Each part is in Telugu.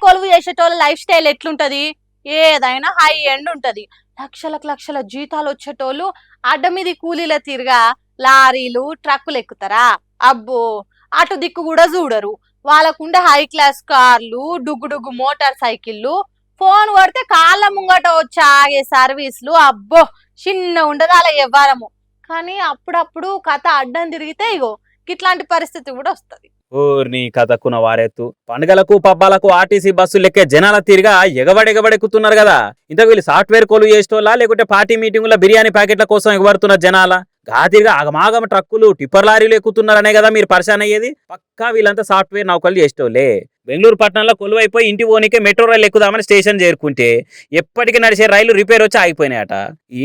కొలువు చేసేటోళ్ళ లైఫ్ స్టైల్ ఎట్లుంటది? ఏదైనా హై ఎండ్ ఉంటది. లక్షలకు లక్షల జీతాలు వచ్చేటోళ్ళు అడ్డ మీది కూలీల తీరుగా లారీలు ట్రక్కులు ఎక్కుతారా? అబ్బో, అటు దిక్కు కూడా చూడరు. వాళ్ళకుండే హై క్లాస్ కార్లు, డుగ్గు డుగ్గు మోటార్ సైకిళ్ళు, ఫోన్ కొడితే కాళ్ళ ముంగట వచ్చి ఆగే సర్వీసులు. అబ్బో, చిన్న ఉండదు అలా ఎవ్వరము. కానీ అప్పుడప్పుడు కథ అడ్డం తిరిగితే ఇగో ఇట్లాంటి పరిస్థితి కూడా వస్తది. ఊర్ని కథక్కున వారెత్తు పండుగలకు పబ్బాలకు ఆర్టీసీ బస్సులు లెక్కే జనాల తీరుగా ఎగబడెక్కుతున్నారు కదా. ఇంత వీళ్ళు సాఫ్ట్వేర్ కొలు చేసేటోళ్ళ లేకుంటే పార్టీ మీటింగుల బిర్యానీ ప్యాకెట్ల కోసం ఎగబడుతున్న జనాల గాతిరిగా ఆగమాగమ ట్రక్కులు టిప్పర్ లారీలు ఎక్కుతున్నారనే కదా మీరు పరిశాన్ అయ్యేది. పక్కా వీళ్ళంతా సాఫ్ట్వేర్ నౌకలు చేసేటోళ్ళే. బెంగళూరు పట్టణంలో కొలువైపోయి ఇంటి పోనీకే మెట్రో రైలు ఎక్కుదామని స్టేషన్ చేరుకుంటే ఎప్పటికీ నడిచే రైలు రిపేర్ వచ్చి ఆగిపోయినాయట.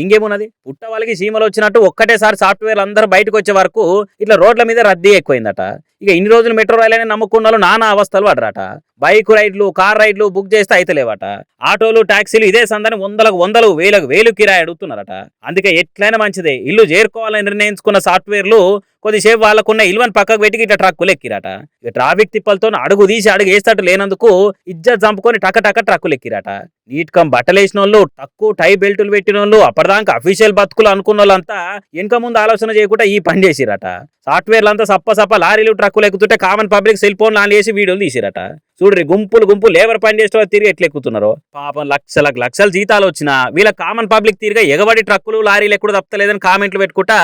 ఇంకేమున్నది, పుట్ట వాళ్ళకి సీమలు వచ్చినట్టు ఒక్కటేసారి సాఫ్ట్వేర్ అందరూ బయటకు వచ్చే వరకు ఇట్లా రోడ్ల మీద రద్దీ ఎక్కువైందట. ఇక ఇన్ని రోజులు మెట్రో రైలు అని నమ్ముకున్న వాళ్ళు నానా అవస్థలు పడరాట. బైక్ రైడ్లు, కార్ రైడ్లు బుక్ చేస్తే అయితలేవట. ఆటోలు, టాక్సీలు ఇదే సందని వందలు వేలు కిరాయి అడుగుతున్నారట. అందుకే ఎట్లయినా మంచిదే, ఇల్లు చేరుకోవాలని నిర్ణయించుకున్న సాఫ్ట్వేర్లు కొద్దిసేపు వాళ్ళకున్న ఇల్వని పక్కకు పెట్టి ఇట్లా ట్రక్కులు ఎక్కిరట. ఇక ట్రాఫిక్ తిప్పలతో అడుగు తీసి అడుగు వేస్తట్టు లేనందుకు ఇజ్జత్ చంపుకొని టక ట్రక్కులు ఎక్కిరట. నీట్కం బట్టలేసిన వాళ్ళు, తక్కువ టై బెల్టులు పెట్టిన వాళ్ళు, అప్పటిదాకా అఫీషియల్ బతుకులు అనుకున్న వాళ్ళంతా వెనక ముందు ఆలోచన చేయకుండా ఈ పని చేసిరట. సాఫ్ట్వేర్లంతా సప్ప లారీలు ట్రక్కులు ఎక్కుతుంటే కామన్ పబ్లిక్ సెల్ ఫోన్లు ఆన్ చేసి వీడియోలు తీసిరట. చూడ్రి గుంపు లేబర్ పని చేసే తిరిగి ఎట్లా ఎక్కుతున్నారో. పాపం లక్షల జీతాలు వచ్చినా వీళ్ళ కామన్ పబ్లిక్ తీరుగా ఎగబడి ట్రక్కులు లారీలు ఎక్కడ తప్పలేదని కామెంట్లు పెట్టుకుంటా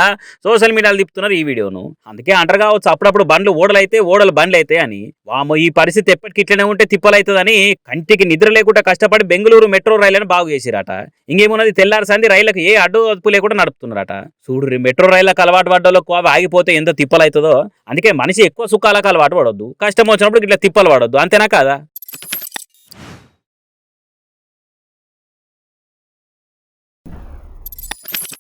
సోషల్ మీడియాలో తిప్పుతున్నారు ఈ వీడియోను. అందుకే అంటారు కావచ్చు అప్పుడప్పుడు బండ్లు ఓడలైతే ఓడలు బండ్లు అయితే అని. వామో, ఈ పరిస్థితి ఎప్పటికి ఇట్లనే ఉంటే తిప్పలైతుందని కంటికి నిద్ర లేకుండా కష్టపడి బెంగళూరు మెట్రో రైళ్లను బాగు చేసిరట. ఇంకేమున్నది, తెల్లారి సంది రైళ్లకు ఏ అడ్డు అదుపు లేకుండా నడుపుతున్నారట. చూడ్రి, మెట్రో రైళ్లకు అలవాటు పడ్డోళ్ళకు అవి ఆగిపోతే ఎంత తిప్పలైతుందో. అందుకే మనిషి ఎక్కువ సుఖాలకు అలవాటు పడొద్దు, కష్టం వచ్చినప్పుడు ఇట్లా తిప్పలు పడొద్దు. అంతేనా కాదా?